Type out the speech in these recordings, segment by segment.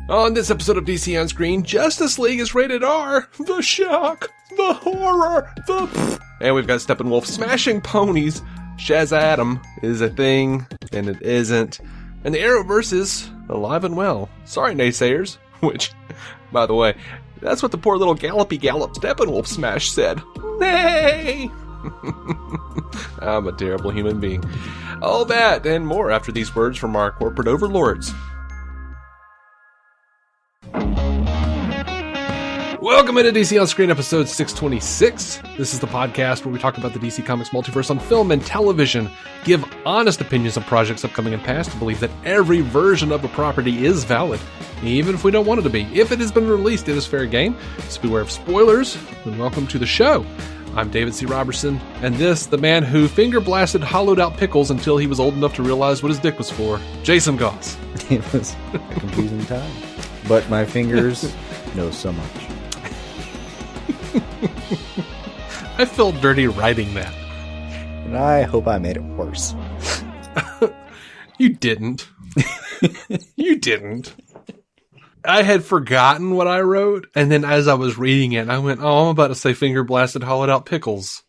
On this episode of DC On Screen, Justice League is rated R. The shock, the horror, And we've got Steppenwolf smashing ponies. Shazadam is a thing, and it isn't. And the Arrowverse is alive and well. Sorry, naysayers. Which, by the way, that's what the poor little gallop-gallop Steppenwolf smash said. Nay! I'm a terrible human being. All that and more after these words from our corporate overlords. Welcome into DC On Screen episode 626. This is the podcast where we talk about the DC Comics multiverse on film and television, give honest opinions on projects upcoming and past, and believe that every version of a property is valid, even if we don't want it to be. If it has been released, it is fair game. So beware of spoilers, and welcome to the show. I'm David C. Robertson, and this, the man who finger-blasted hollowed out pickles until he was old enough to realize what his dick was for, Jason Goss. It was a confusing time, but my fingers know so much. I felt dirty writing that. And I hope I made it worse. You didn't. You didn't. I had forgotten what I wrote, and then as I was reading it, I went, I'm about to say finger-blasted hollowed out pickles.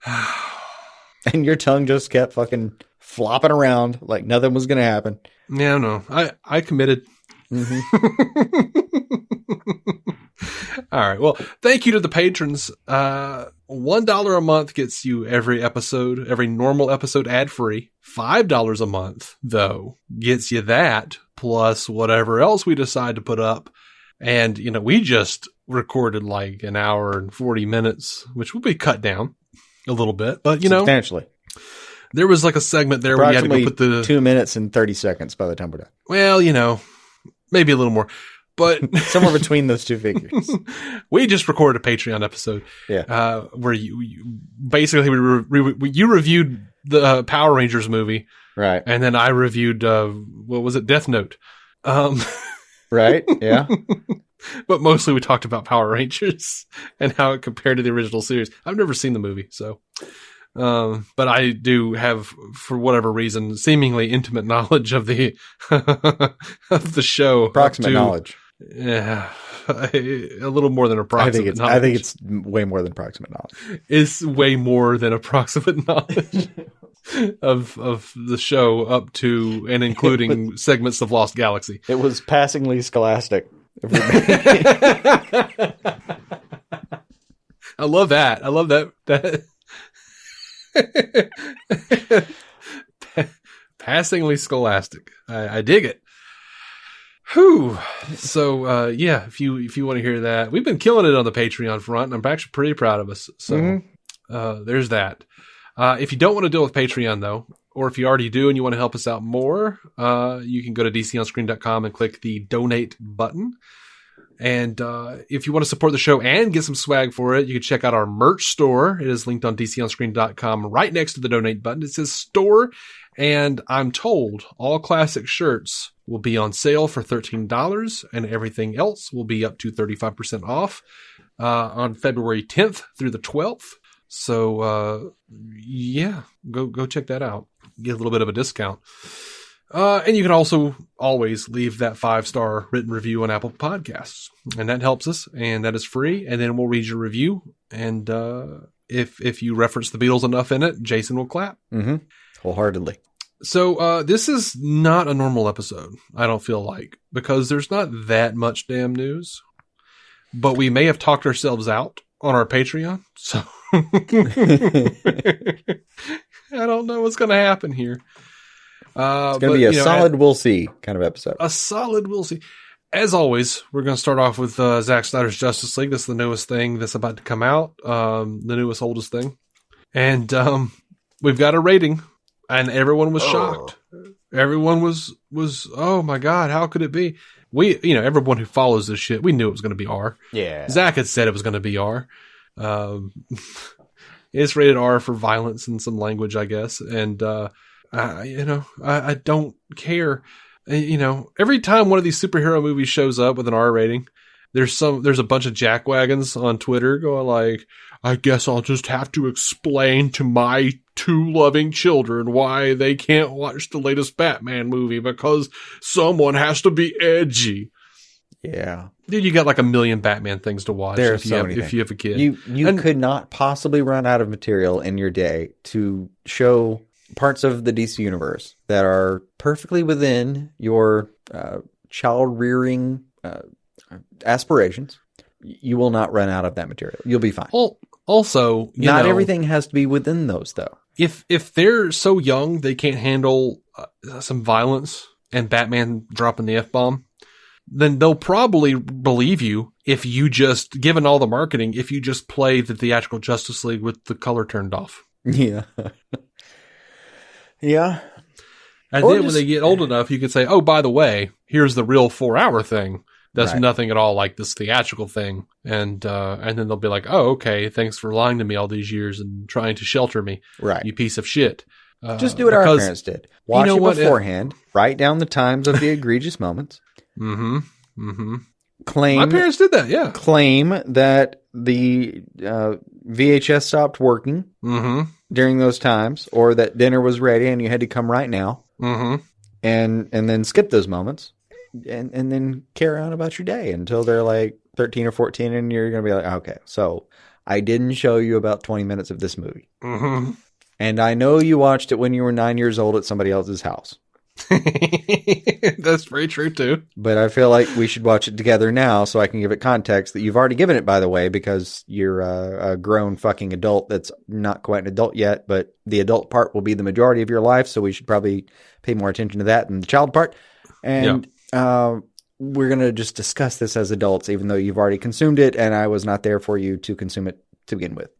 And your tongue just kept fucking flopping around like nothing was going to happen. Yeah, no. I committed. Mm-hmm. All right. Well, thank you to the patrons. $1 a month gets you every episode, every normal episode ad-free. $5 a month, though, gets you that, plus whatever else we decide to put up. And, you know, we just recorded like an hour and 40 minutes, which will be cut down a little bit. But, you know, substantially. There was like a segment there where you had to go put the 2 minutes and 30 seconds by the time we're done. Well, you know, maybe a little more. But somewhere between those two figures. We just recorded a Patreon episode. Yeah. Where you basically, you reviewed the Power Rangers movie. Right. And then I reviewed, what was it? Death Note. Right. Yeah. But mostly we talked about Power Rangers and how it compared to the original series. I've never seen the movie, so. But I do have, for whatever reason, seemingly intimate knowledge of the, of the show. Approximate knowledge. Yeah, a little more than approximate knowledge. I think it's way more than approximate knowledge. It's way more than approximate knowledge of the show up to and including segments of Lost Galaxy. It was passingly scholastic. I love that. I love that. Passingly scholastic. I dig it. Whew. So, yeah, if you want to hear that, we've been killing it on the Patreon front, and I'm actually pretty proud of us. So, there's that. If you don't want to deal with Patreon, though, or if you already do and you want to help us out more, you can go to DCOnScreen.com and click the donate button. And if you want to support the show and get some swag for it, you can check out our merch store. It is linked on DCOnScreen.com right next to the donate button. It says store, and I'm told all classic shirts will be on sale for $13, and everything else will be up to 35% off on February 10th through the 12th. So, yeah, go check that out. Get a little bit of a discount. And you can also always leave that 5-star written review on Apple Podcasts, and that helps us, and that is free. And then we'll read your review. And, if you reference the Beatles enough in it, Jason will clap. Mm-hmm. Wholeheartedly. So, this is not a normal episode, I don't feel like, because there's not that much damn news, but we may have talked ourselves out on our Patreon. So I don't know what's going to happen here. It's going to be a solid we'll see kind of episode. A solid we'll see. As always, we're going to start off with Zack Snyder's Justice League. This is the newest thing that's about to come out. The newest, oldest thing. And we've got a rating. And everyone was shocked. Everyone was, oh my God, how could it be? Everyone who follows this shit, we knew it was going to be R. Yeah. Zack had said it was going to be R. It's rated R for violence and some language, I guess. And, I don't care. Every time one of these superhero movies shows up with an R rating, there's a bunch of jackwagons on Twitter going like, I guess I'll just have to explain to my 2 loving children why they can't watch the latest Batman movie because someone has to be edgy. Yeah. Dude, you got like a million Batman things to watch if you have a kid. You could not possibly run out of material in your day to show parts of the DC universe that are perfectly within your child-rearing aspirations. You will not run out of that material. You'll be fine. Also, not everything has to be within those, though. If they're so young they can't handle some violence and Batman dropping the F-bomb, then they'll probably believe you if you just, given all the marketing, if you just play the theatrical Justice League with the color turned off. Yeah. Yeah. And then when they get old enough, you can say, oh, by the way, here's the real 4-hour thing. That's nothing at all like this theatrical thing. And then they'll be like, oh, okay, thanks for lying to me all these years and trying to shelter me. Right. You piece of shit. Just do what our parents did. Watch it beforehand. Write down the times of the egregious moments. Mm-hmm. Mm-hmm. Claim. My parents did that, yeah. Claim that the VHS stopped working during those times, or that dinner was ready and you had to come right now. Mm-hmm. And then skip those moments. And then carry on about your day until they're like 13 or 14, and you're going to be like, okay, so I didn't show you about 20 minutes of this movie. Mm-hmm. And I know you watched it when you were 9 years old at somebody else's house. That's very true, too. But I feel like we should watch it together now so I can give it context that you've already given it, by the way, because you're a grown fucking adult that's not quite an adult yet, but the adult part will be the majority of your life, so we should probably pay more attention to that than the child part. And we're going to just discuss this as adults, even though you've already consumed it, and I was not there for you to consume it to begin with,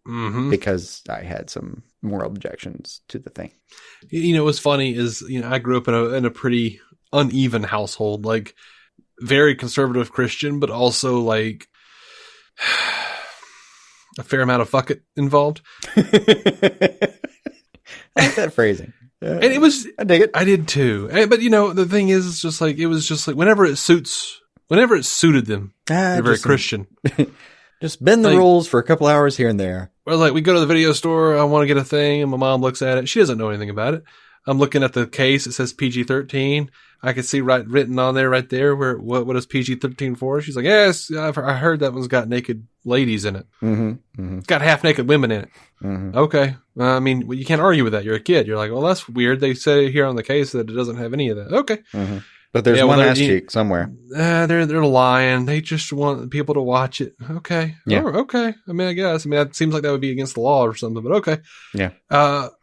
because I had some moral objections to the thing. You know, what's funny is, you know, I grew up in a pretty uneven household, like very conservative Christian, but also like a fair amount of fuck it involved. I like that phrasing. And it was, I dig it. I did too. But you know, the thing is, it's just like, it was just like whenever it suited them, they're very Christian. Just bend the rules for a couple hours here and there. Well, like we go to the video store, I want to get a thing, and my mom looks at it. She doesn't know anything about it. I'm looking at the case. It says PG-13. I can see written on there, right there, where what is PG-13 for? She's like, yes, I heard that one's got naked ladies in it. It's got half naked women in it. Okay. I mean, you can't argue with that. You're a kid. You're like, well, that's weird. They say here on the case that it doesn't have any of that. Okay. But there's one ass cheek somewhere. They're lying. They just want people to watch it. Okay. Yeah. Oh, okay. I mean, I guess. I mean, that seems like that would be against the law or something, but okay. Yeah.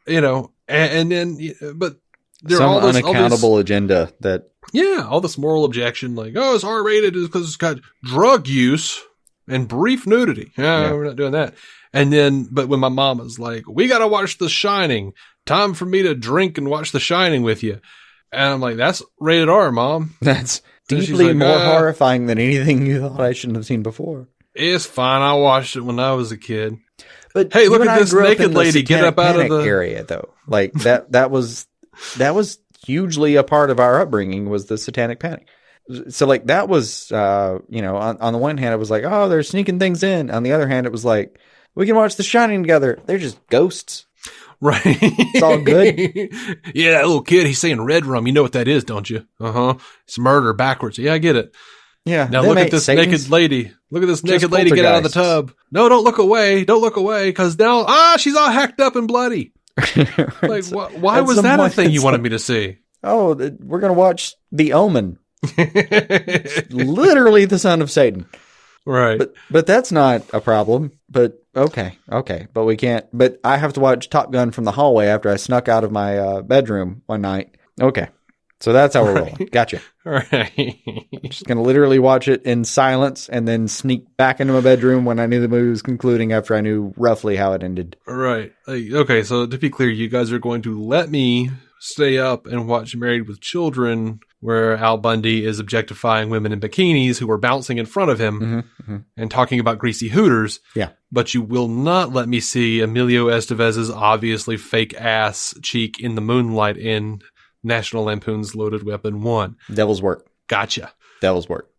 You know, and then, but there some are all unaccountable agenda that. Yeah. All this moral objection, like, oh, it's R-rated because it's got drug use and brief nudity. Yeah, we're not doing that. And then, but when my mom was like, we got to watch The Shining, time for me to drink and watch The Shining with you. And I'm like, that's rated R, Mom. That's deeply like, more horrifying than anything you thought I shouldn't have seen before. It's fine. I watched it when I was a kid. But hey, look at this naked lady get up out of the area, though. Like that was hugely a part of our upbringing, was the Satanic Panic. So like that was, you know, on the one hand, it was like, oh, they're sneaking things in. On the other hand, it was like, we can watch The Shining together. They're just ghosts. Right. It's all good. Yeah, that little kid, he's saying red rum. You know what that is, don't you? It's murder backwards. Yeah, I get it. Yeah. Now look at this naked lady. Look at this naked lady get out of the tub. No, don't look away. Don't look away. Because now, she's all hacked up and bloody. Like, why was that a thing you wanted me to see? Oh, we're going to watch The Omen. Literally the son of Satan. Right. But that's not a problem. But okay. But we can't. But I have to watch Top Gun from the hallway after I snuck out of my bedroom one night. Okay. So that's how we're rolling. Gotcha. Right. I'm just going to literally watch it in silence and then sneak back into my bedroom when I knew the movie was concluding after I knew roughly how it ended. Right. Okay. So to be clear, you guys are going to let me stay up and watch Married with Children, where Al Bundy is objectifying women in bikinis who are bouncing in front of him and talking about greasy hooters. Yeah. But you will not let me see Emilio Estevez's obviously fake ass cheek in the moonlight in National Lampoon's Loaded Weapon 1. Devil's work. Gotcha. Devil's work.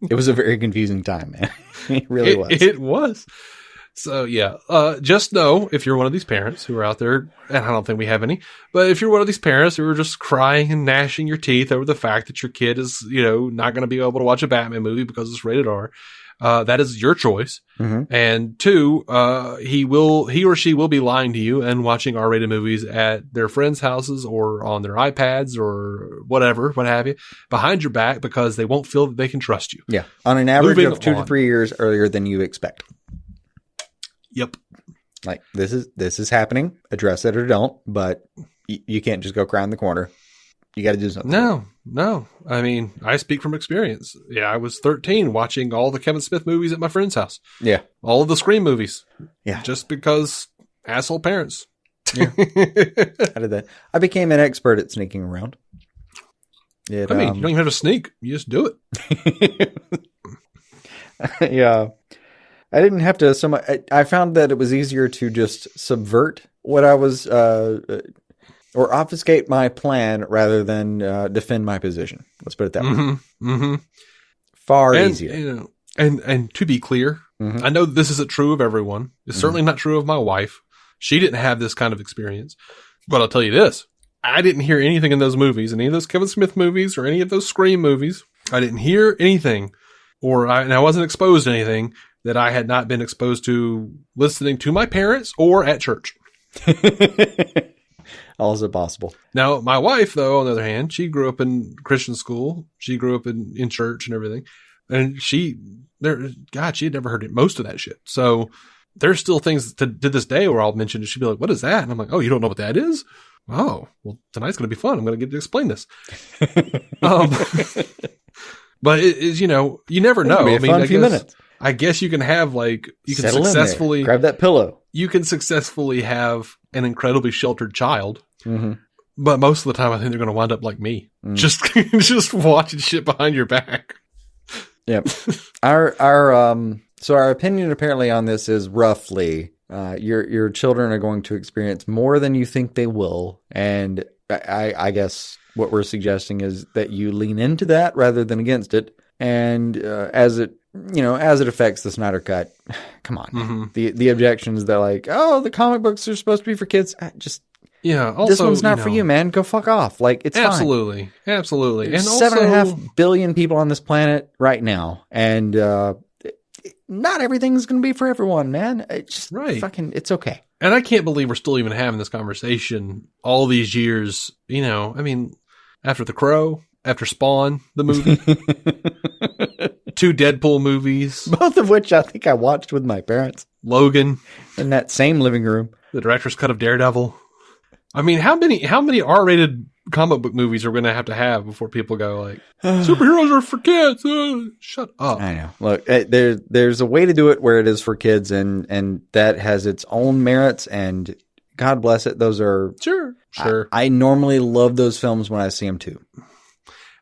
It was a very confusing time, man. It really was. It was. So, yeah, just know if you're one of these parents who are out there, and I don't think we have any, but if you're one of these parents who are just crying and gnashing your teeth over the fact that your kid is, not going to be able to watch a Batman movie because it's rated R, that is your choice. Mm-hmm. And two, he or she will be lying to you and watching R-rated movies at their friends' houses or on their iPads or whatever, what have you, behind your back because they won't feel that they can trust you. Yeah. On an average of 2 to 3 years earlier than you expect. Yep. Like this is happening. Address it or don't, but you can't just go cry in the corner. You got to do something. No. I mean, I speak from experience. Yeah, I was 13 watching all the Kevin Smith movies at my friend's house. Yeah. All of the Scream movies. Yeah. Just because asshole parents. Yeah. I did that. I became an expert at sneaking around. You don't even have to sneak. You just do it. Yeah. I didn't have to so much. I found that it was easier to just subvert what I was, or obfuscate my plan rather than defend my position. Let's put it that way. Mm-hmm. Far easier. And to be clear, mm-hmm. I know this isn't true of everyone. It's certainly not true of my wife. She didn't have this kind of experience. But I'll tell you this. I didn't hear anything in those movies, any of those Kevin Smith movies or any of those Scream movies. I didn't hear anything, and I wasn't exposed to anything that I had not been exposed to listening to my parents or at church. Also possible. Now, my wife, though, on the other hand, she grew up in Christian school. She grew up in church and everything. And she had never heard most of that shit. So there's still things to this day where I'll mention it. She'd be like, what is that? And I'm like, oh, you don't know what that is? Oh, well, tonight's going to be fun. I'm going to get to explain this. But it is, you never know. I mean, few minutes. I guess you can have successfully grab that pillow. You can successfully have an incredibly sheltered child, mm-hmm. but most of the time I think they're going to wind up like me, just watching shit behind your back. Yep. Our opinion apparently on this is roughly your children are going to experience more than you think they will, and I guess what we're suggesting is that you lean into that rather than against it, and as it affects the Snyder Cut, come on. Mm-hmm. The objections that the comic books are supposed to be for kids. Also, this one's not for you, man. Go fuck off. It's absolutely, fine. Absolutely. There's 7.5 billion people on this planet right now, and not everything's going to be for everyone, man. It's just it's okay. And I can't believe we're still even having this conversation all these years. After The Crow, after Spawn, the movie. 2 Deadpool movies. Both of which I think I watched with my parents. Logan. In that same living room. The director's cut of Daredevil. I mean, how many R-rated comic book movies are we going to have before people go superheroes are for kids? Shut up. I know. Look, there's a way to do it where it is for kids, and that has its own merits, and God bless it. Those are... Sure. I normally love those films when I see them too.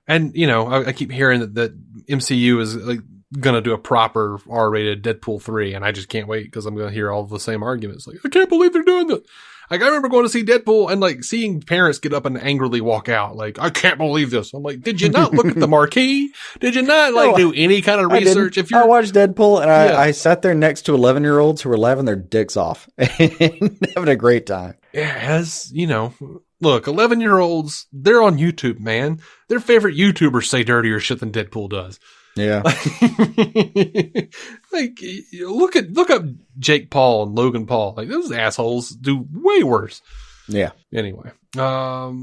And, I keep hearing that MCU is going to do a proper R-rated Deadpool 3, and I just can't wait because I'm going to hear all the same arguments. I can't believe they're doing that. I remember going to see Deadpool and seeing parents get up and angrily walk out. I can't believe this. I'm like, did you not look at the marquee? Did you not do any kind of research? I watched Deadpool and I sat there next to 11-year-olds who were laughing their dicks off and having a great time. As look, 11-year-olds, they're on YouTube, man. Their favorite YouTubers say dirtier shit than Deadpool does. Yeah. Look up Jake Paul and Logan Paul. Those assholes do way worse. Yeah. Anyway. All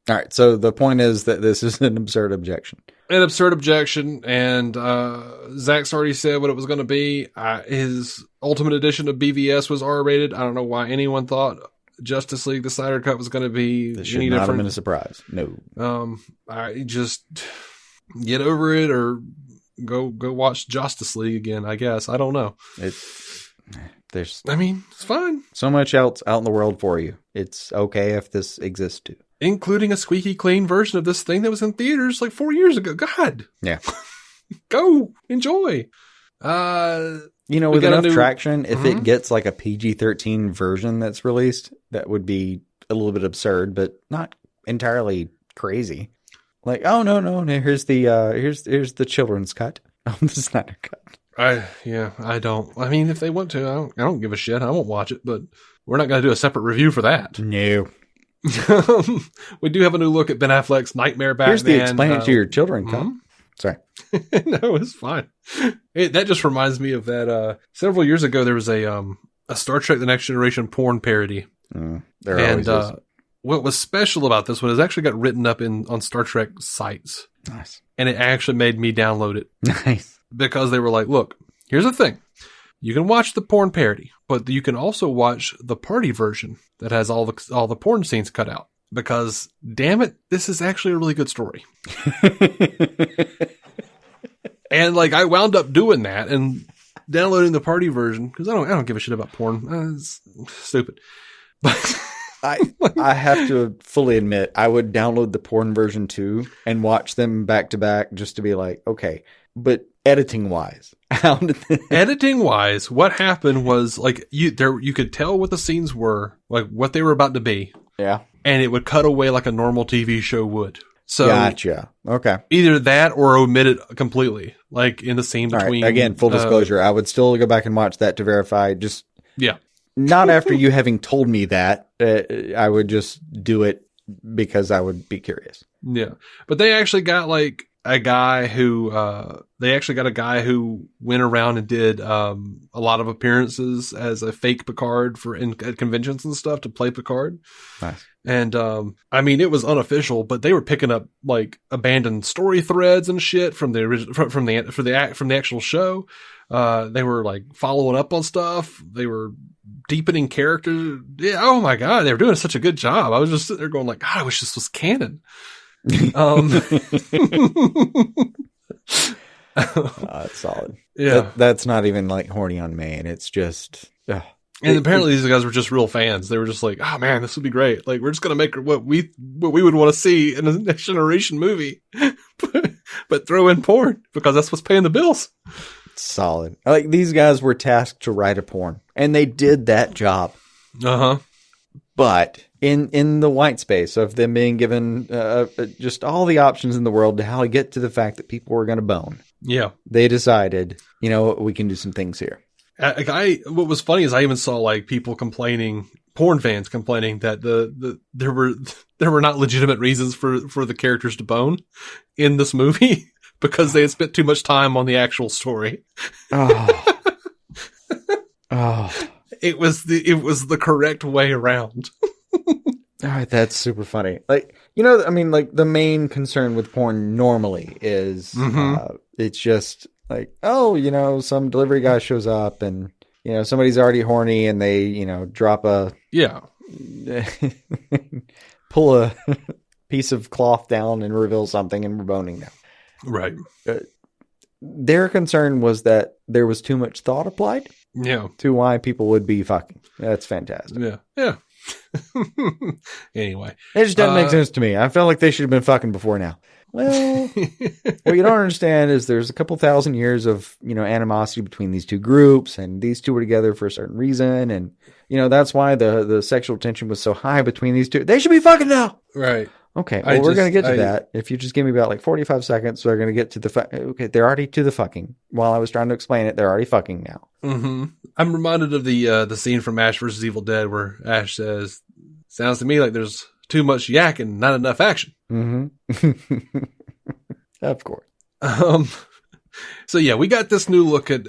right. So the point is that this is an absurd objection. An absurd objection. And Zack's already said what it was going to be. His Ultimate Edition of BVS was R-rated. I don't know why anyone thought Justice League, the Snyder Cut, was going to be this should not have been a surprise. No. I just get over it or go watch Justice League again, I guess. I don't know. It's fine. So much else out in the world for you. It's okay if this exists too. Including a squeaky clean version of this thing that was in theaters 4 years ago. God. Yeah. Go. Enjoy. With enough traction, if it gets a PG-13 version that's released, that would be a little bit absurd, but not entirely crazy. Like, oh no, here's the children's cut. The Snyder cut. I don't. I mean, if they want to, I don't give a shit. I won't watch it, but we're not going to do a separate review for that. No. We do have a new look at Ben Affleck's Knightmare Batman. Here's the explain it to your children cut. Sorry. No, it's fine. That just reminds me of that. Several years ago, there was a Star Trek: The Next Generation porn parody. There always is. What was special about this one is it actually got written up on Star Trek sites. Nice. And it actually made me download it. Nice. Because they were like, look, here's the thing. You can watch the porn parody, but you can also watch the party version that has all the porn scenes cut out. Because, damn it, this is actually a really good story. And like, I wound up doing that and downloading the party version because I don't give a shit about porn. It's stupid. But I have to fully admit, I would download the porn version too and watch them back to back just to be like, okay, but editing wise, what happened was like you could tell what the scenes were, like what they were about to be. Yeah. And it would cut away like a normal TV show would. So gotcha. Okay. Either that or omit it completely, like in the scene between. Right. Again, full disclosure, I would still go back and watch that to verify. Just not after you having told me that. I would just do it because I would be curious. Yeah, but they actually got like a guy who went around and did a lot of appearances as a fake Picard at conventions and stuff to play Picard. Nice. And I mean, it was unofficial, but they were picking up like abandoned story threads and shit from the original from the actual show. They were like following up on stuff. They were deepening characters. Yeah. Oh my God. They were doing such a good job. I was just sitting there going like, God, I wish this was canon. That's solid. Yeah. That's not even like horny on Maine. It's just, and apparently these guys were just real fans. They were just like, oh man, this would be great. Like, we're just going to make what we would want to see in a Next Generation movie, but throw in porn because that's what's paying the bills. Solid. Like, these guys were tasked to write a porn and they did that job. But in the white space of them being given just all the options in the world to how to get to the fact that people were going to bone. Yeah. They decided, you know, we can do some things here. What was funny is I even saw like people porn fans complaining that there were not legitimate reasons for the characters to bone in this movie because they had spent too much time on the actual story. It was the correct way around. All right, that's super funny. Like, you know, I mean, like the main concern with porn normally is it's just like, oh, you know, some delivery guy shows up and, you know, somebody's already horny and they, you know, drop pull a piece of cloth down and reveal something and we're boning now. Right. Their concern was that there was too much thought applied to why people would be fucking. That's fantastic. Yeah. Anyway. It just doesn't make sense to me. I felt like they should have been fucking before now. Well, what you don't understand is there's a couple thousand years of, you know, animosity between these two groups and these two were together for a certain reason. And, you know, that's why the sexual tension was so high between these two. They should be fucking now. Right. Okay. Well, we're going to get to that. If you just give me about like 45 seconds, we're going to get to okay. They're already to the fucking. While I was trying to explain it, they're already fucking now. Mm-hmm. I'm reminded of the scene from Ash vs. Evil Dead where Ash says, sounds to me like there's too much yakking, not enough action. Mm-hmm. Of course. So yeah, we got this new look at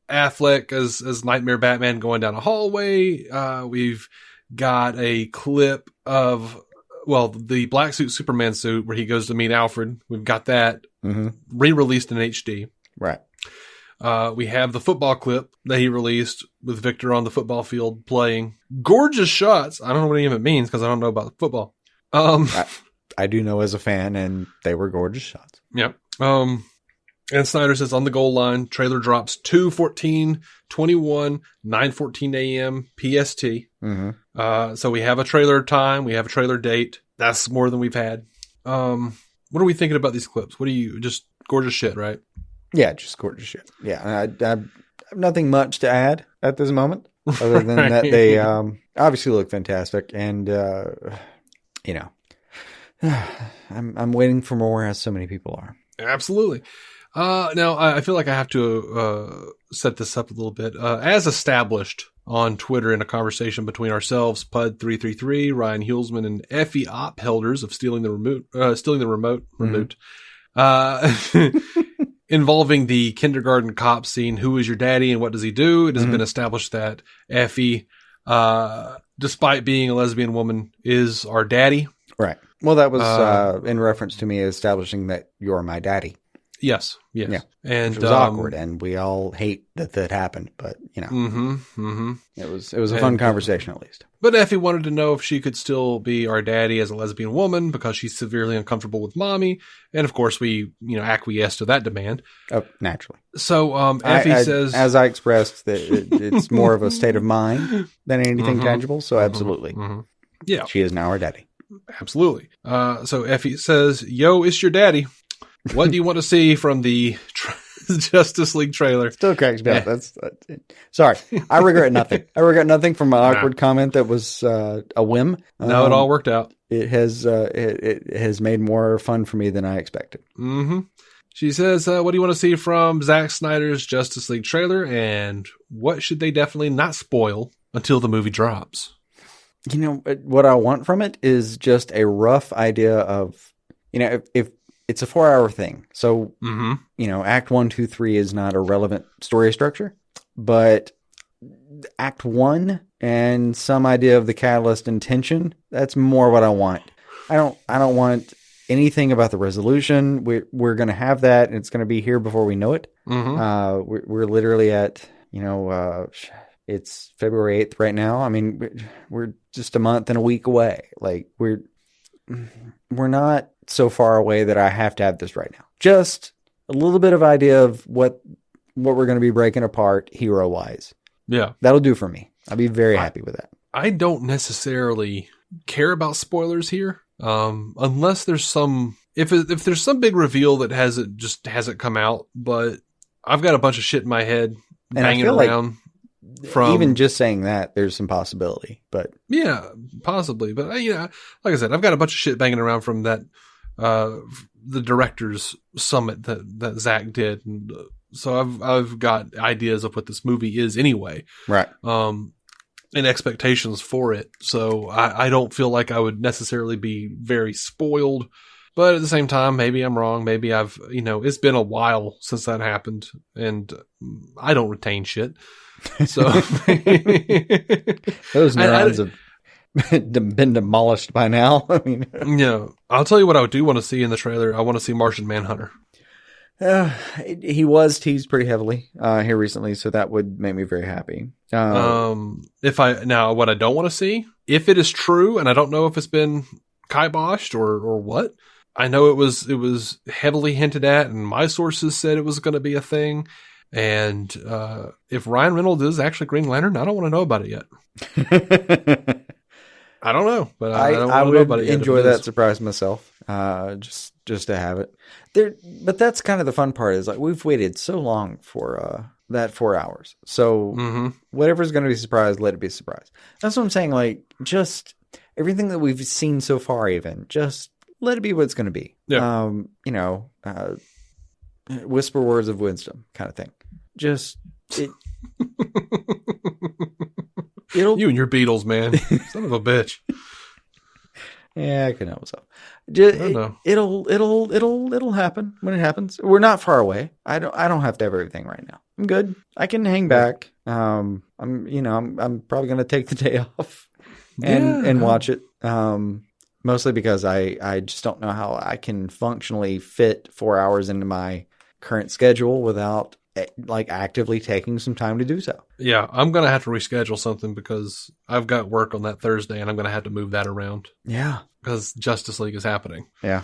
Affleck as Knightmare Batman going down a hallway. We've got a clip of, the black suit Superman suit where he goes to meet Alfred. We've got that re-released in HD. Right. We have the football clip that he released with Victor on the football field playing. Gorgeous shots. I don't know what any of it means because I don't know about football. I do know as a fan, and they were gorgeous shots. Yep. And Snyder says on the goal line, trailer drops 2/14/21, 9:14 a.m. PST. Mm-hmm. So we have a trailer time. We have a trailer date. That's more than we've had. What are we thinking about these clips? Just gorgeous shit, right? Yeah, just gorgeous shit. Yeah, I have nothing much to add at this moment, other than that they obviously look fantastic, and you know, I'm waiting for more, as so many people are. Absolutely. Now, I feel like I have to set this up a little bit. As established on Twitter in a conversation between ourselves, Pud333, Ryan Hulsman, and Effie Ophelders of Stealing the Remote, involving the kindergarten cop scene, who is your daddy and what does he do? It has been established that Effie, despite being a lesbian woman, is our daddy. Right. Well, that was in reference to me establishing that you're my daddy. Yes. Yeah. And it was awkward, and we all hate that happened, but you know, it was a fun conversation at least. But Effie wanted to know if she could still be our daddy as a lesbian woman because she's severely uncomfortable with mommy, and of course we acquiesced to that demand. Oh, naturally. So Effie says, as I expressed, that it's more of a state of mind than anything tangible. So absolutely, yeah, she is now our daddy. Absolutely. So Effie says, "Yo, it's your daddy. What do you want to see from the Justice League trailer?" Still cracks me up. That's sorry. I regret nothing. I regret nothing from my awkward comment that was a whim. No, it all worked out. It has made more fun for me than I expected. She says, what do you want to see from Zack Snyder's Justice League trailer, and what should they definitely not spoil until the movie drops? You know, what I want from it is just a rough idea of, if it's a 4-hour thing. So, Act 1, 2, 3 is not a relevant story structure, but Act 1 and some idea of the catalyst and tension, that's more what I want. I don't want anything about the resolution. We're going to have that, and it's going to be here before we know it. We're literally at, it's February 8th right now. I mean, we're just a month and a week away. Like, we're not so far away that I have to have this right now. Just a little bit of idea of what we're going to be breaking apart hero-wise. Yeah. That'll do for me. I'll be very happy with that. I don't necessarily care about spoilers here. Unless there's some, if there's some big reveal that hasn't come out, but I've got a bunch of shit in my head banging around. From even just saying that, there's some possibility, but yeah, possibly. But like I said, I've got a bunch of shit banging around from that, the director's summit that Zack did, and so I've got ideas of what this movie is anyway, right? And expectations for it. So I don't feel like I would necessarily be very spoiled, but at the same time, maybe I'm wrong. Maybe it's been a while since that happened, and I don't retain shit. So those neurons have been demolished by now. I mean, I'll tell you what I do want to see in the trailer. I want to see Martian Manhunter. He was teased pretty heavily here recently, so that would make me very happy. What I don't want to see, if it is true, and I don't know if it's been kiboshed or what. I know it was heavily hinted at, and my sources said it was going to be a thing. And if Ryan Reynolds is actually Green Lantern, I don't want to know about it yet. I don't know, but I don't want to know about it yet. Enjoy that surprise myself, just to have it there. But that's kind of the fun part, is like we've waited so long for that 4 hours. So whatever's going to be a surprise, let it be a surprise. That's what I'm saying. Like, just everything that we've seen so far, even just let it be what it's going to be. Yeah. Whisper words of wisdom kind of thing. It'll you and your Beatles, man. Son of a bitch. Yeah, I can help myself. It'll happen when it happens. We're not far away. I don't have to have everything right now. I'm good. I can hang back. I'm probably going to take the day off and watch it. Mostly because I just don't know how I can functionally fit 4 hours into my current schedule without actively taking some time to do so. Yeah, I'm going to have to reschedule something because I've got work on that Thursday and I'm going to have to move that around. Yeah. Because Justice League is happening. Yeah,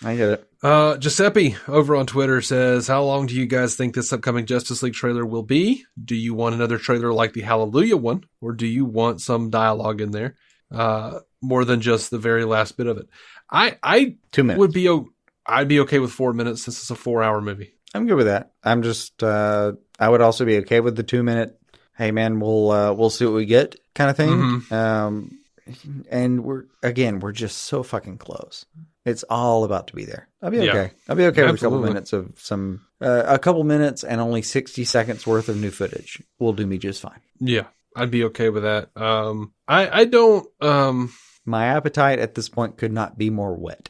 I get it. Giuseppe over on Twitter says, how long do you guys think this upcoming Justice League trailer will be? Do you want another trailer like the Hallelujah one, or do you want some dialogue in there? More than just the very last bit of it. I 2 minutes. I'd be okay with 4 minutes since it's a 4-hour movie. I'm good with that. I'm just, I would also be okay with the 2 minute, hey man, we'll see what we get kind of thing. and we're just so fucking close. It's all about to be there. I'll be okay. Yeah. I'll be okay with Absolutely. a couple minutes and only 60 seconds worth of new footage will do me just fine. Yeah, I'd be okay with that. I don't. My appetite at this point could not be more wet.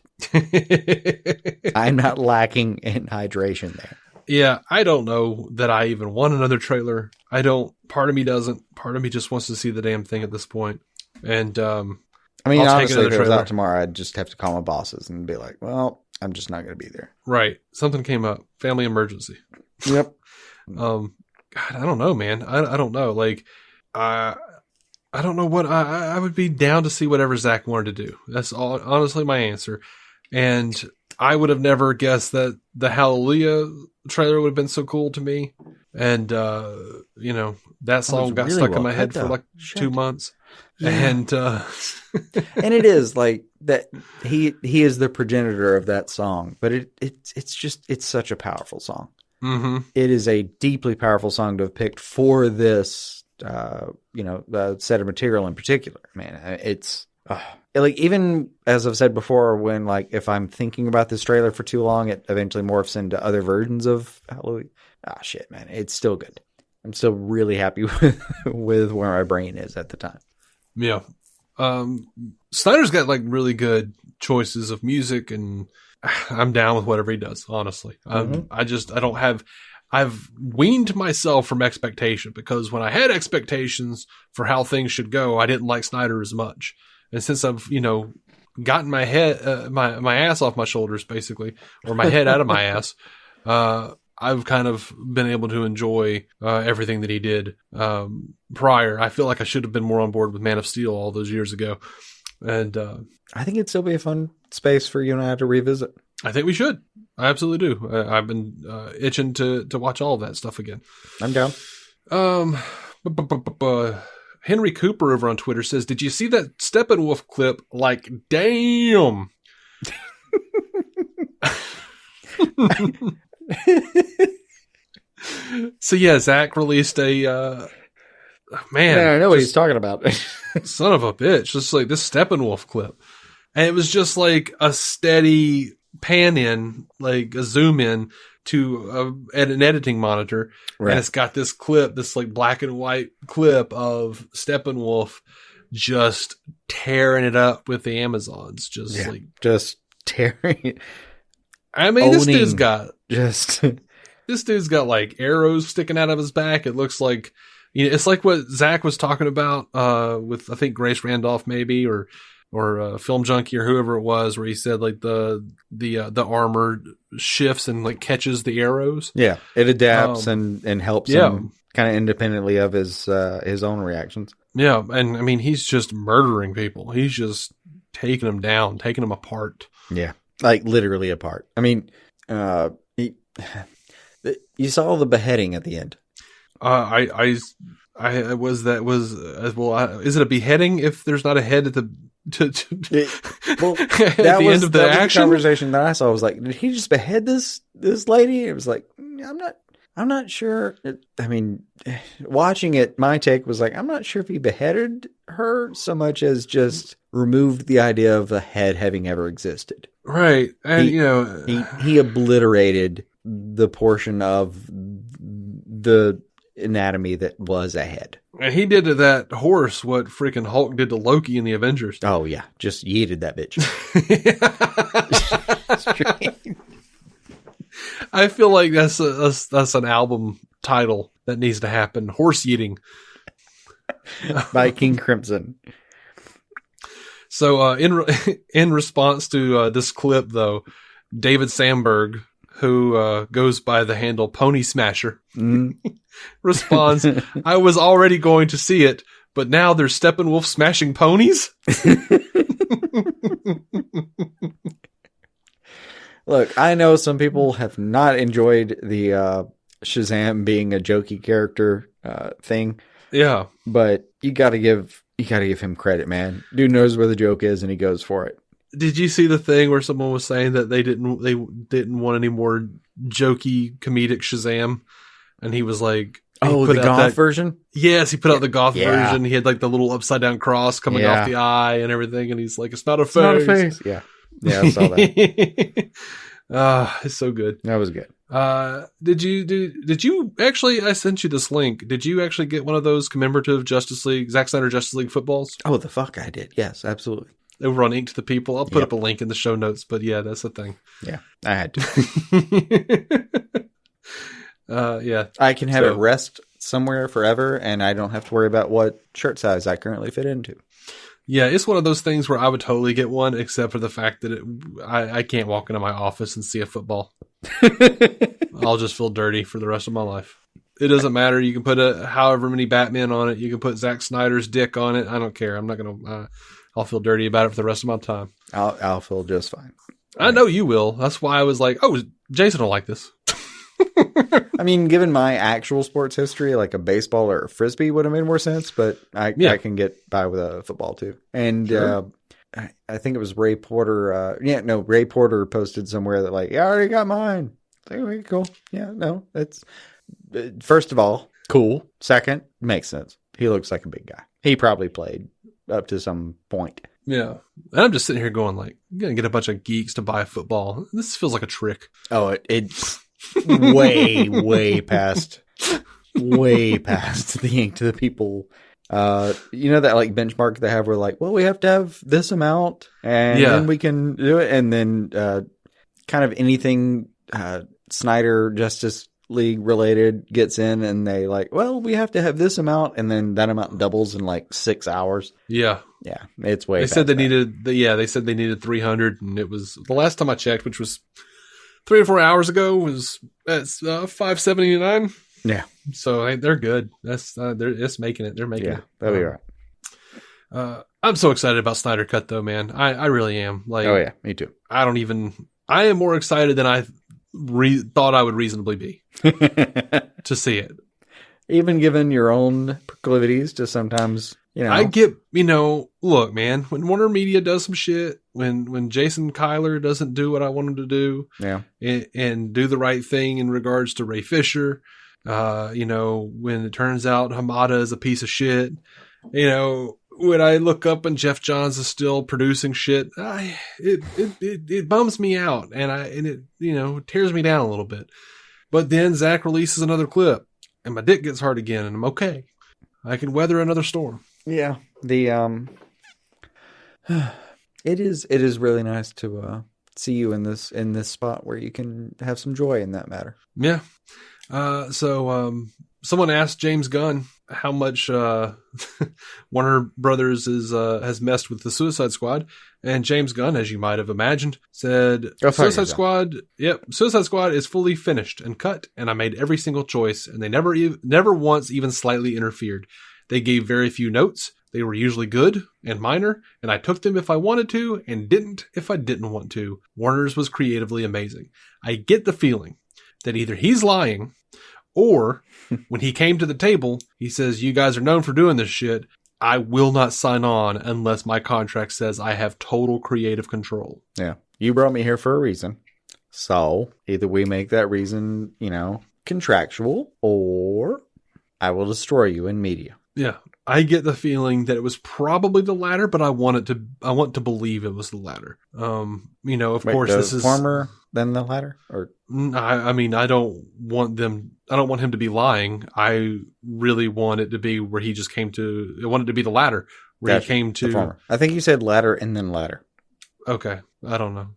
I'm not lacking in hydration there. Yeah, I don't know that I even want another trailer. I don't. Part of me doesn't. Part of me just wants to see the damn thing at this point. And I mean, I'll honestly, if it was trailer. out tomorrow, I'd just have to call my bosses and be like, well, I'm just not going to be there. Right, something came up. Family emergency. Yep. God, I don't know, man. I don't know. Like, I don't know what I would be down to see whatever Zack wanted to do. That's honestly my answer. And I would have never guessed that the Hallelujah trailer would have been so cool to me. And, that song got stuck in my head for like 2 months. Yeah. And, and it is like that. He is the progenitor of that song, but it's such a powerful song. Mm-hmm. It is a deeply powerful song to have picked for this, set of material in particular. Man, it's like, even as I've said before, when like if I'm thinking about this trailer for too long, it eventually morphs into other versions of Hallelujah. Ah, shit, man, it's still good. I'm still really happy with where my brain is at the time. Yeah. Snyder's got like really good choices of music, and I'm down with whatever he does, honestly. Mm-hmm. I've weaned myself from expectation, because when I had expectations for how things should go, I didn't like Snyder as much. And since I've, gotten my head, my ass off my shoulders, basically, or my head out of my ass, I've kind of been able to enjoy everything that he did prior. I feel like I should have been more on board with Man of Steel all those years ago. And I think it'd still be a fun space for you and I to revisit. I think we should. I absolutely do. I've been itching to watch all of that stuff again. I'm down. Henry Cooper over on Twitter says, "Did you see that Steppenwolf clip? Like, damn." So yeah, Zack released a man. I know what he's talking about. Son of a bitch! Just like this Steppenwolf clip, and it was just like a steady pan in, like a zoom in to an editing monitor, right. And it's got this clip, this like black and white clip of Steppenwolf just tearing it up with the Amazons, just tearing it. I mean, this dude's got like arrows sticking out of his back. It looks like, it's like what Zack was talking about with, I think, Grace Randolph maybe, or Film Junkie or whoever it was, where he said like the armor shifts and like catches the arrows. Yeah, it adapts and helps him kind of independently of his own reactions. Yeah, and I mean, he's just murdering people. He's just taking them down, taking them apart. Yeah, like literally apart. I mean, you saw the beheading at the end. Is it a beheading if there's not a head at the that the was end of the action? The conversation that I saw was like, did he just behead this lady? It was like, I'm not sure. I mean, watching it, my take was like, I'm not sure if he beheaded her so much as just removed the idea of a head having ever existed. Right. And he obliterated the portion of the anatomy that was a head. And he did to that horse what freaking Hulk did to Loki in the Avengers. Oh yeah, just yeeted that bitch. I feel like that's an album title that needs to happen. Horse yeeting by King Crimson. So in response to this clip, though, David Sandberg, who goes by the handle Pony Smasher, responds, "I was already going to see it, but now there's Steppenwolf smashing ponies." Look, I know some people have not enjoyed the Shazam being a jokey character thing. Yeah, but you got to give him credit, man. Dude knows where the joke is, and he goes for it. Did you see the thing where someone was saying that they didn't want any more jokey comedic Shazam, and he was like, Oh, the golf version? Yes, he put out the golf Yeah. version. He had like the little upside down cross coming off the eye and everything. And he's like, it's not a face. It's not a face. Yeah. Yeah, I saw that. It's so good. That was good. Did you actually, I sent you this link. Did you actually get one of those commemorative Zack Snyder Justice League footballs? Oh, the fuck I did. Yes, absolutely. They were on Ink to the People. I'll put up a link in the show notes, but yeah, that's the thing. Yeah, I had to. Yeah. I can have it rest somewhere forever, and I don't have to worry about what shirt size I currently fit into. Yeah, it's one of those things where I would totally get one, except for the fact that I can't walk into my office and see a football. I'll just feel dirty for the rest of my life. It doesn't matter. You can put however many Batman on it. You can put Zack Snyder's dick on it. I don't care. I'm not going to... I'll feel dirty about it for the rest of my time. I'll feel just fine. I know you will. That's why I was like, oh, Jason will like this. I mean, given my actual sports history, like a baseball or a frisbee would have made more sense, but I can get by with a football too. And I think it was Ray Porter. Ray Porter posted somewhere that like, I already got mine. Like, okay, cool. Yeah, no, that's first of all, cool. Second, makes sense. He looks like a big guy. He probably played up to some point. Yeah. And I'm just sitting here going like, you're going to get a bunch of geeks to buy a football. This feels like a trick. Oh, it's way past the Ink to the People. You know that like benchmark they have where like, well, we have to have this amount and then we can do it. And then kind of anything Snyder Justice League related gets in and they like, well, we have to have this amount, and then that amount doubles in like 6 hours. Yeah. Yeah. It's way They said they needed 300, and it was the last time I checked, which was 3 or 4 hours ago, was that's $579. Yeah. So they're good. That's it's making it. They're making it. That'll be right. I'm so excited about Snyder Cut though, man. I really am. Like, oh yeah, me too. I am more excited than I thought I would reasonably be to see it. Even given your own proclivities to sometimes, I get, look, man, when Warner Media does some shit, when Jason Kyler doesn't do what I want him to do, and do the right thing in regards to Ray Fisher, when it turns out Hamada is a piece of shit, when I look up and Jeff Johns is still producing shit, it bums me out and it tears me down a little bit. But then Zack releases another clip and my dick gets hard again and I'm okay. I can weather another storm. Yeah. It is really nice to see you in this spot where you can have some joy in that matter. Yeah. So someone asked James Gunn how much Warner Brothers has messed with the Suicide Squad, and James Gunn, as you might have imagined, said Suicide Squad is fully finished and cut, and I made every single choice, and they never once even slightly interfered. They gave very few notes. They were usually good and minor, and I took them if I wanted to and didn't if I didn't want to. Warner's was creatively amazing. I get the feeling that either he's lying, or when he came to the table, he says, you guys are known for doing this shit. I will not sign on unless my contract says I have total creative control. Yeah. You brought me here for a reason. So either we make that reason, contractual, or I will destroy you in media. Yeah. I get the feeling that it was probably the latter, but I want to believe it was the latter. Of course, this is former than the latter, or I don't want him to be lying. I really want it to be where he just came to. I want it to be the latter, where he came to. The former. I think you said latter and then latter. Okay, I don't know.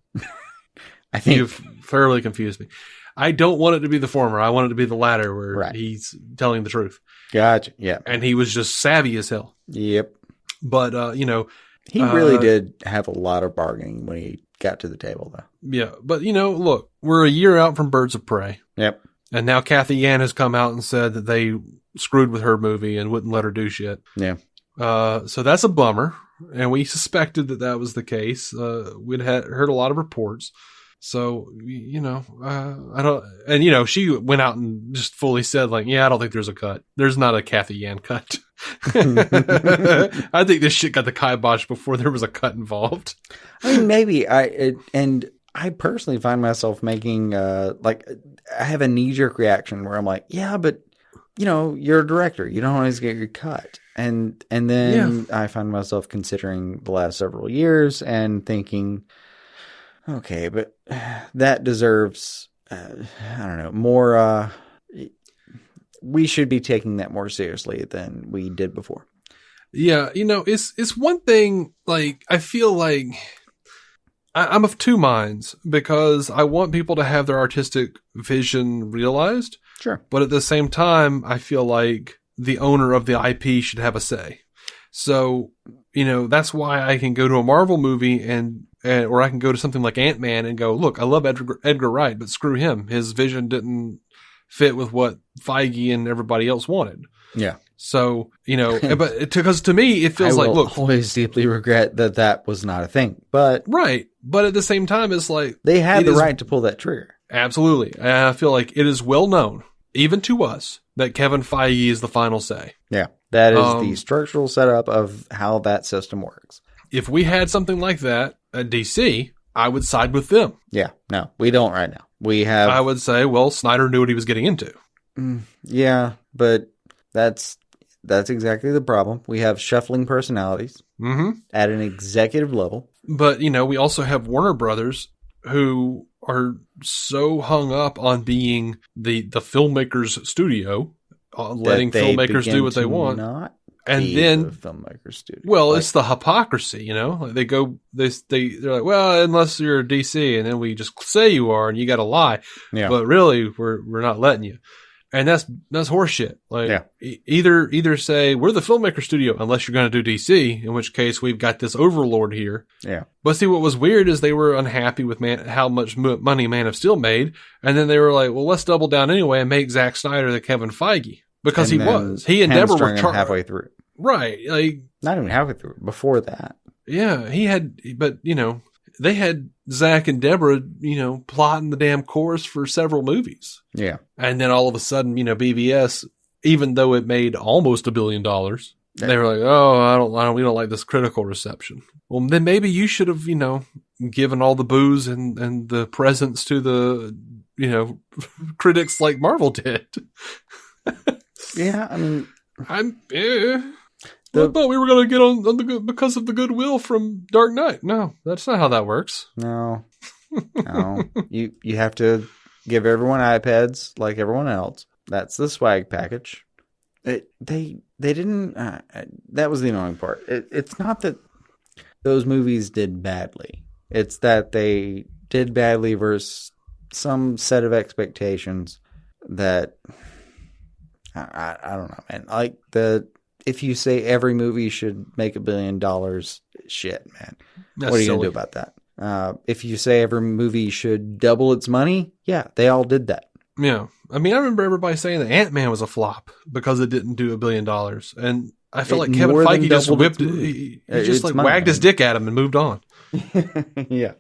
I think you've thoroughly confused me. I don't want it to be the former. I want it to be the latter, where he's telling the truth. Gotcha. Yeah. And he was just savvy as hell. Yep. But, he really did have a lot of bargaining when he got to the table, though. Yeah. But, look, we're a year out from Birds of Prey. Yep. And now Kathy Yan has come out and said that they screwed with her movie and wouldn't let her do shit. Yeah. So that's a bummer. And we suspected that was the case. We'd heard a lot of reports. So, I don't, and she went out and just fully said like, yeah, I don't think there's a cut. There's not a Kathy Yan cut. I think this shit got the kibosh before there was a cut involved. I mean, maybe I personally find myself making, I have a knee jerk reaction where I'm like, yeah, but you're a director. You don't always get your cut. And then I find myself considering the last several years and thinking, okay, but that deserves, I don't know, more, we should be taking that more seriously than we did before. Yeah, it's one thing, like, I feel like I'm of two minds because I want people to have their artistic vision realized. Sure. But at the same time, I feel like the owner of the IP should have a say. So, that's why I can go to a Marvel movie or I can go to something like Ant-Man and go, look, I love Edgar Wright, but screw him. His vision didn't fit with what Feige and everybody else wanted. Yeah. So, but because to me, it feels look, always deeply regret that was not a thing, but right. But at the same time, it's like they had the right to pull that trigger. Absolutely. And I feel like it is well known, even to us, that Kevin Feige is the final say. Yeah. That is the structural setup of how that system works. If we had something like that at DC, I would side with them. Yeah. No, we don't right now. I would say, well, Snyder knew what he was getting into. Yeah, but that's exactly the problem. We have shuffling personalities at an executive level. But, we also have Warner Brothers who are so hung up on being the filmmaker's studio, letting filmmakers do what they want. And then the filmmaker's studio. Well, it's the hypocrisy, Like they're like, well, unless you're a DC, and then we just say you are, and you got to lie. Yeah. But really, we're not letting you. And that's horseshit. Like, either say we're the filmmaker studio unless you're going to do DC, in which case we've got this overlord here. Yeah. But see, what was weird is they were unhappy with how much money Man of Steel made, and then they were like, well, let's double down anyway and make Zack Snyder the Kevin Feige because he and Deborah were halfway through. Right, like not even halfway through. Before that, yeah, he had, but they had Zack and Deborah, plotting the damn course for several movies. Yeah. And then all of a sudden, BVS, even though it made almost $1 billion, they were like, oh, we don't like this critical reception. Well, then maybe you should have, given all the booze and the presents to the, critics like Marvel did. Yeah. I mean, I thought we were going to get on the because of the goodwill from Dark Knight. No, that's not how that works. No. You have to give everyone iPads like everyone else. That's the swag package. They didn't. That was the annoying part. It's not that those movies did badly. It's that they did badly versus some set of expectations that I don't know, man. Like if you say every movie should make $1 billion, shit, man. That's what are you silly. going to do about that? If you say every movie should double its money, yeah, they all did that. Yeah. I mean, I remember everybody saying that Ant-Man was a flop because it didn't do $1 billion. And I feel like Kevin Feige just whipped it. He just wagged his dick at him and moved on. Yeah.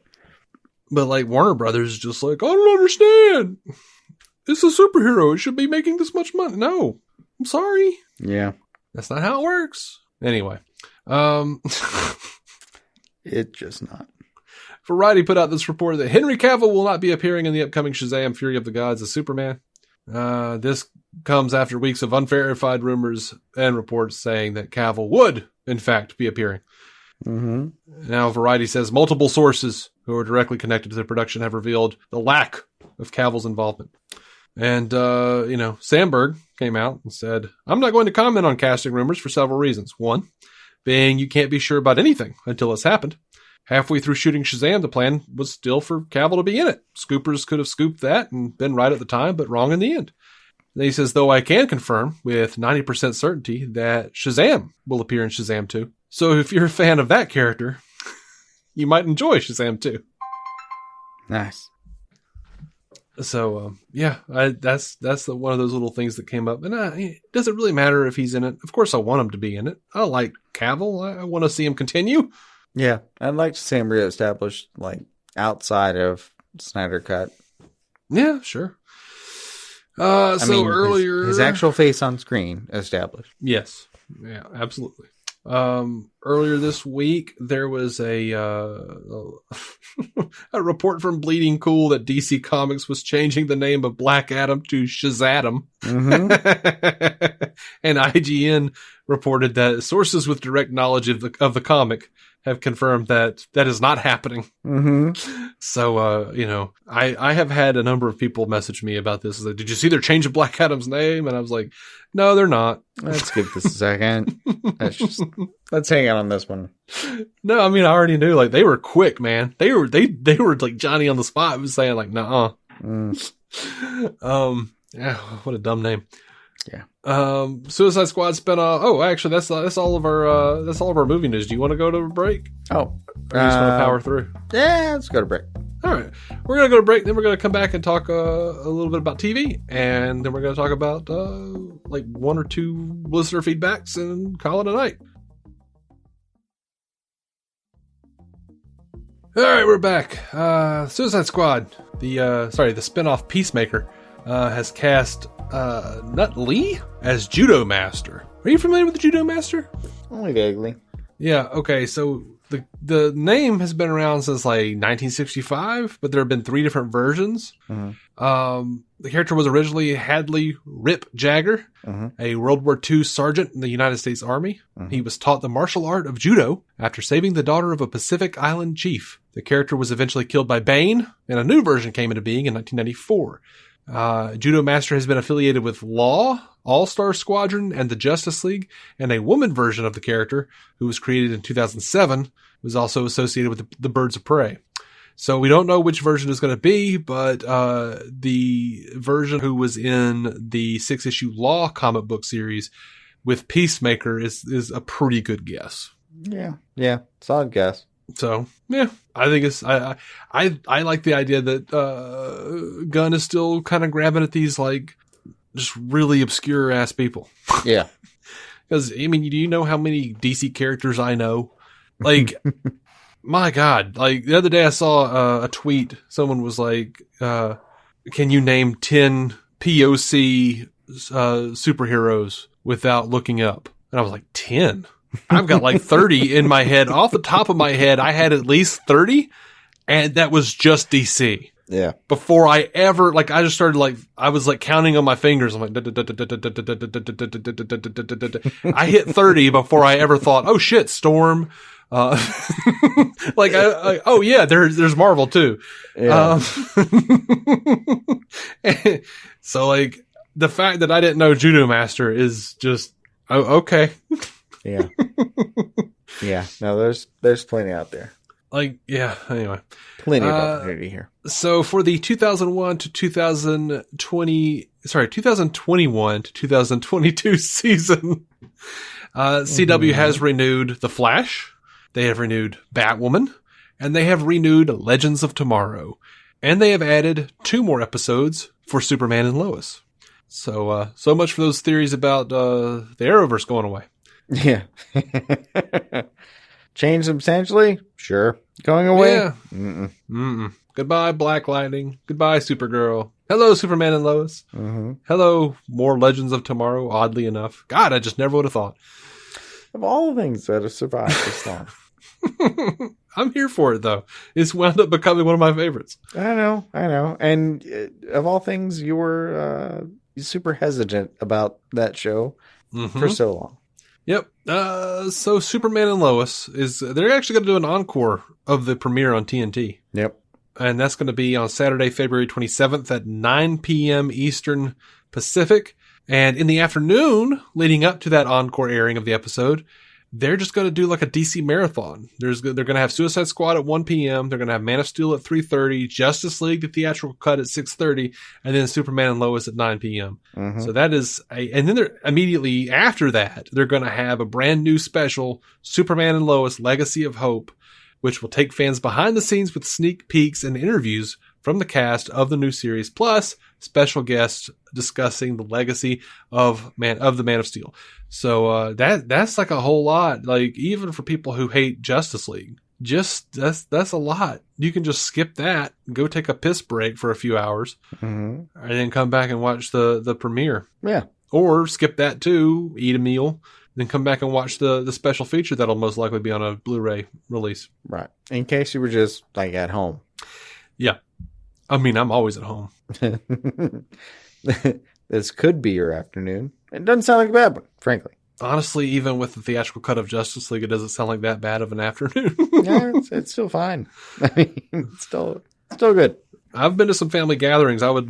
But like Warner Brothers is just like, I don't understand. It's a superhero. It should be making this much money. No, I'm sorry. Yeah. That's not how it works. Anyway. It's just not. Variety put out this report that Henry Cavill will not be appearing in the upcoming Shazam Fury of the Gods as Superman. This comes after weeks of unverified rumors and reports saying that Cavill would, in fact, be appearing. Mm-hmm. Now, Variety says multiple sources who are directly connected to the production have revealed the lack of Cavill's involvement. And, Sandberg came out and said, I'm not going to comment on casting rumors for several reasons. One, being you can't be sure about anything until it's happened. Halfway through shooting Shazam, the plan was still for Cavill to be in it. Scoopers could have scooped that and been right at the time, but wrong in the end. Then he says, though I can confirm with 90% certainty that Shazam will appear in Shazam 2. So if you're a fan of that character, you might enjoy Shazam 2. Nice. So, that's one of those little things that came up. And it doesn't really matter if he's in it. Of course, I want him to be in it. I like Cavill. I want to see him continue. Yeah, I'd like to see him reestablished, like, outside of Snyder Cut. Yeah, sure. Earlier... His actual face on screen established. Yes. Yeah, absolutely. Earlier this week, there was a report from Bleeding Cool that DC Comics was changing the name of Black Adam to Shazadam. Mm-hmm. And IGN reported that sources with direct knowledge of the comic have confirmed that is not happening. Mm-hmm. So, I have had a number of people message me about this. Like, did you see they're changing Black Adam's name? And I was like, no, they're not. Let's give this a second. Let's hang out on this one. No, I mean, I already knew. Like, they were quick, man. They were like Johnny on the spot was saying like, nuh-uh. Yeah, what a dumb name. Yeah. Suicide Squad spinoff. Oh, actually, that's all of our movie news. Do you want to go to a break? Oh, or you just want to power through? Yeah, let's go to break. All right, we're gonna go to break. Then we're gonna come back and talk a little bit about TV, and then we're gonna talk about like one or two listener feedbacks and call it a night. All right, we're back. Suicide Squad, the spinoff Peacemaker, has cast Nut Lee as Judo Master. Are you familiar with the Judo Master? Only vaguely. Yeah. Okay. So the name has been around since like 1965, but there have been 3 different versions. Mm-hmm. The character was originally Hadley Rip Jagger, a World War II sergeant in the United States Army. Mm-hmm. He was taught the martial art of judo after saving the daughter of a Pacific Island chief. The character was eventually killed by Bane, and a new version came into being in 1994. Judo Master has been affiliated with Law, All-Star Squadron, and the Justice League, and a woman version of the character, who was created in 2007, was also associated with the Birds of Prey. So we don't know which version is going to be, but the version who was in the 6-issue Law comic book series with Peacemaker is a pretty good guess. Yeah, solid guess. So yeah, I think it's I like the idea that Gunn is still kind of grabbing at these like just really obscure ass people. Yeah, because I mean, do you know how many DC characters I know? Like, my God! Like the other day, I saw a tweet. Someone was like, "Can you name 10 POC superheroes without looking up?" And I was like, 10. I've got like 30 in my head. Off the top of my head, I had at least 30, and that was just DC. Yeah. Before I ever, like, I just started, like, I was, like, counting on my fingers. I'm like, I hit 30 before I ever thought, oh, shit, Storm. Like, oh, yeah, there's Marvel, too. Yeah. So, like, the fact that I didn't know Judo Master is just, oh, okay. Yeah. Yeah. No, there's plenty out there. Like, yeah, anyway. Plenty of opportunity here. So for the 2021 to 2022 season, CW has renewed The Flash. They have renewed Batwoman, and they have renewed Legends of Tomorrow. And they have added 2 more episodes for Superman and Lois. So, so much for those theories about, the Arrowverse going away. Yeah. Change substantially? Sure. Going away? Yeah. Goodbye, Black Lightning. Goodbye, Supergirl. Hello, Superman and Lois. Mm-hmm. Hello, more Legends of Tomorrow, oddly enough. God, I just never would have thought. Of all the things that have survived this long. I'm here for it, though. It's wound up becoming one of my favorites. I know. And of all things, you were super hesitant about that show for so long. Yep. So Superman and Lois they're actually going to do an encore of the premiere on TNT. Yep. And that's going to be on Saturday, February 27th at 9 p.m. Eastern Pacific. And in the afternoon, leading up to that encore airing of the episode, they're just going to do like a DC marathon. They're going to have Suicide Squad at 1 p.m. They're going to have Man of Steel at 3:30, Justice League, the theatrical cut at 6:30, and then Superman and Lois at 9 p.m. Mm-hmm. So that is and then they're immediately after that, they're going to have a brand new special, Superman and Lois Legacy of Hope, which will take fans behind the scenes with sneak peeks and interviews from the cast of the new series, plus special guests discussing the legacy of the Man of Steel. So that's like a whole lot. Like even for people who hate Justice League, that's a lot. You can just skip that, go take a piss break for a few hours, and then come back and watch the premiere. Yeah. Or skip that too, eat a meal, then come back and watch the special feature that'll most likely be on a Blu-ray release. Right. In case you were just like at home. Yeah. I mean, I'm always at home. This could be your afternoon. It doesn't sound like a bad one, frankly. Honestly, even with the theatrical cut of Justice League, it doesn't sound like that bad of an afternoon. Yeah, it's still fine. I mean, it's still good. I've been to some family gatherings. I would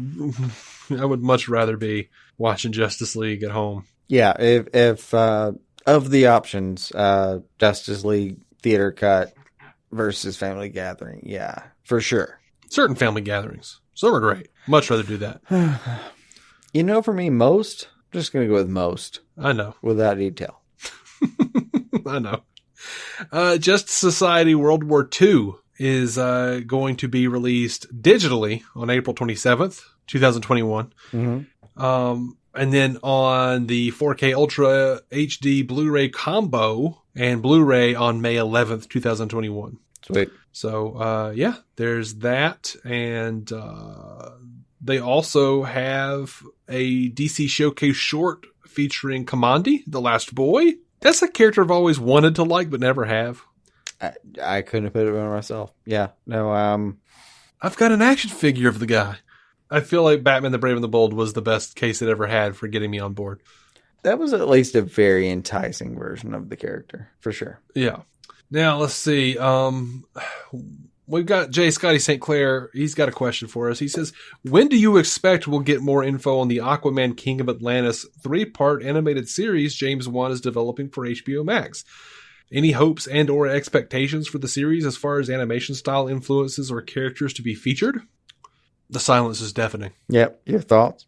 much rather be watching Justice League at home. Yeah, if of the options, Justice League theater cut versus family gathering, yeah, for sure. Certain family gatherings, some are great. Much rather do that. For me, most. I'm just gonna go with most. I know, without detail. I know. Justice Society World War II is going to be released digitally on April 27th, 2021. Mm-hmm. And then on the 4K Ultra HD Blu-ray combo and Blu-ray on May 11th, 2021. Sweet. So, there's that. And they also have a DC Showcase short featuring Kamandi, the Last Boy. That's a character I've always wanted to like, but never have. I couldn't have put it on myself. Yeah. No, I've got an action figure of the guy. I feel like Batman the Brave and the Bold was the best case it ever had for getting me on board. That was at least a very enticing version of the character, for sure. Yeah. Now, let's see. We've got J. Scotty St. Clair. He's got a question for us. He says, when do you expect we'll get more info on the Aquaman King of Atlantis 3-part animated series James Wan is developing for HBO Max? Any hopes and or expectations for the series as far as animation style influences or characters to be featured? The silence is deafening. Yep. Your thoughts?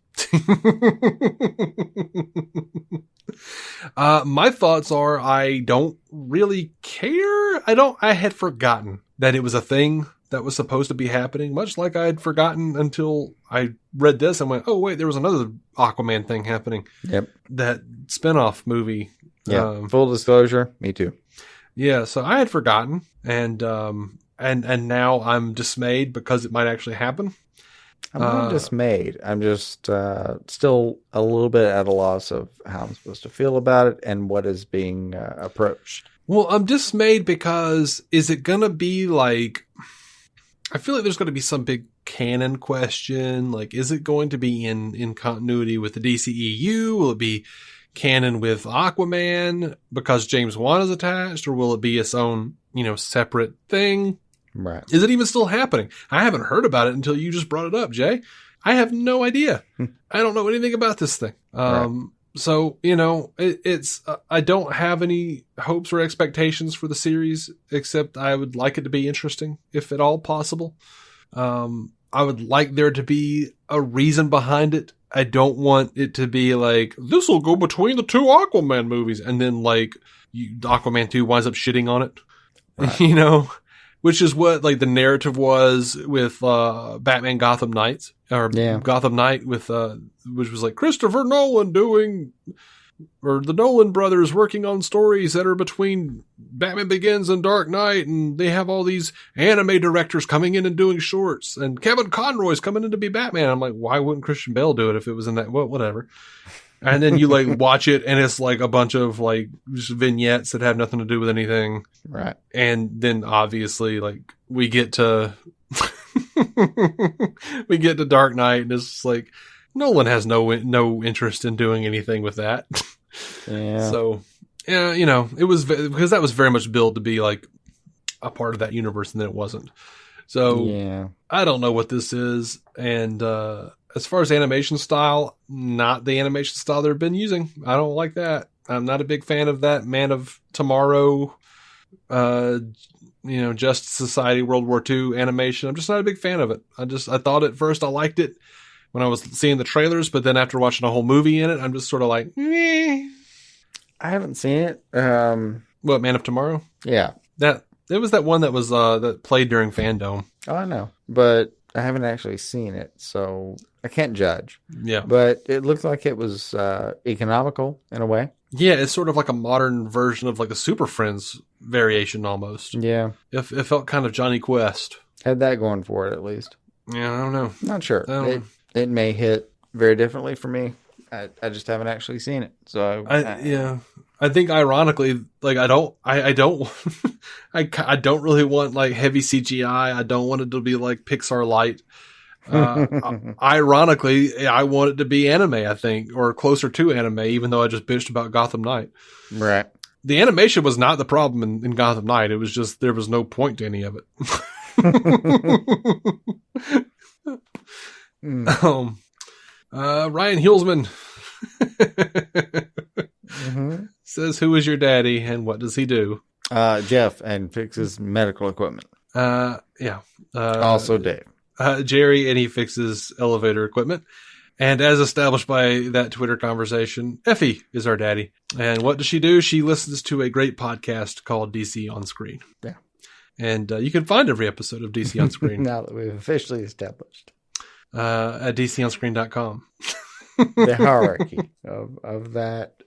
My thoughts are I don't really care. I had forgotten that it was a thing that was supposed to be happening, much like I had forgotten until I read this and went, oh, wait, there was another Aquaman thing happening. Yep. That spinoff movie. Yeah. Full disclosure, me too. Yeah, so I had forgotten, and now I'm dismayed because it might actually happen. I'm not dismayed. I'm just still a little bit at a loss of how I'm supposed to feel about it and what is being approached. Well, I'm dismayed because is it going to be like... I feel like there's going to be some big canon question. Like, is it going to be in continuity with the DCEU? Will it be canon with Aquaman because James Wan is attached? Or will it be its own, separate thing? Right. Is it even still happening? I haven't heard about it until you just brought it up, Jay. I have no idea. I don't know anything about this thing. Right. So, it's, I don't have any hopes or expectations for the series, except I would like it to be interesting, if at all possible. I would like there to be a reason behind it. I don't want it to be like, this will go between the two Aquaman movies. And then Aquaman 2 winds up shitting on it, right. Which is what the narrative was with Batman Gotham Knights Gotham Knight with which was Christopher Nolan the Nolan brothers working on stories that are between Batman Begins and Dark Knight, and they have all these anime directors coming in and doing shorts, and Kevin Conroy's coming in to be Batman. I'm like, why wouldn't Christian Bale do it if it was in that? Well, whatever. And then you watch it and it's a bunch of just vignettes that have nothing to do with anything. Right. And then obviously we get to Dark Knight and it's Nolan has no interest in doing anything with that. Yeah. So, yeah, it was because that was very much billed to be a part of that universe, and then it wasn't. So yeah. I don't know what this is. And, as far as animation style, not the animation style they've been using. I don't like that. I'm not a big fan of that Man of Tomorrow, Justice Society World War II animation. I'm just not a big fan of it. I thought at first I liked it when I was seeing the trailers, but then after watching a whole movie in it, I'm just sort of I haven't seen it. What, Man of Tomorrow? Yeah. It was that one that was that played during Fandom. Oh, I know, but I haven't actually seen it, so I can't judge. Yeah. But it looked like it was economical in a way. Yeah, it's sort of like a modern version of a Super Friends variation almost. Yeah. It felt kind of Johnny Quest. Had that going for it at least. Yeah, I don't know. Not sure. It may hit very differently for me. I just haven't actually seen it. So I think ironically, like I don't I don't really want like heavy CGI. I don't want it to be like Pixar light. Ironically, I want it to be anime, I think, or closer to anime, even though I just bitched about Gotham Knight. Right. The animation was not the problem in Gotham Knight. It was just there was no point to any of it. Ryan Hulsman says, "Who is your daddy and what does he do?" Jeff, and fixes medical equipment. Also Dave. Jerry, and he fixes elevator equipment. And as established by that Twitter conversation, Effie is our daddy. And what does she do? She listens to a great podcast called DC On Screen. Yeah. And you can find every episode of DC On Screen. Now that we've officially established. At DCOnScreen.com. The hierarchy of that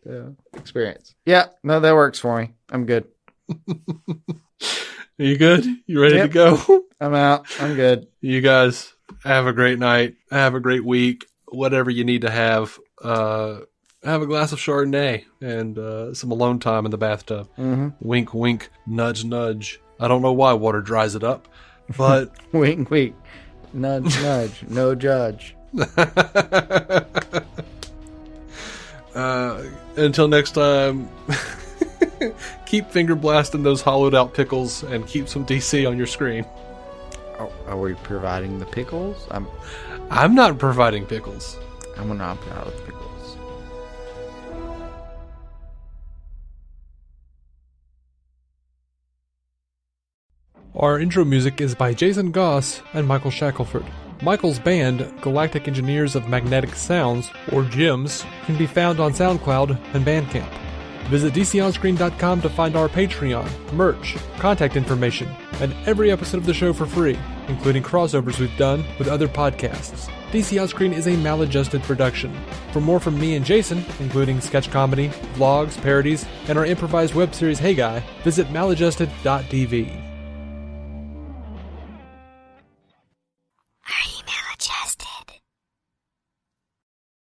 experience. Yeah, no, that works for me. I'm good. Are you good? You ready to go? I'm out. I'm good. You guys have a great night. Have a great week. Whatever you need to have. Have a glass of Chardonnay and some alone time in the bathtub. Mm-hmm. Wink, wink, nudge, nudge. I don't know why water dries it up, but... Wink, wink. Nudge, nudge. No judge. Until next time, keep finger blasting those hollowed out pickles and keep some DC on your screen. Are we providing the pickles? I'm not providing pickles. I'm going to opt out of pickles. Our intro music is by Jason Goss and Michael Shackelford. Michael's band, Galactic Engineers of Magnetic Sounds, or GEMS, can be found on SoundCloud and Bandcamp. Visit DCOnScreen.com to find our Patreon, merch, contact information, and every episode of the show for free, including crossovers we've done with other podcasts. DC On Screen is a maladjusted production. For more from me and Jason, including sketch comedy, vlogs, parodies, and our improvised web series Hey Guy, visit maladjusted.tv.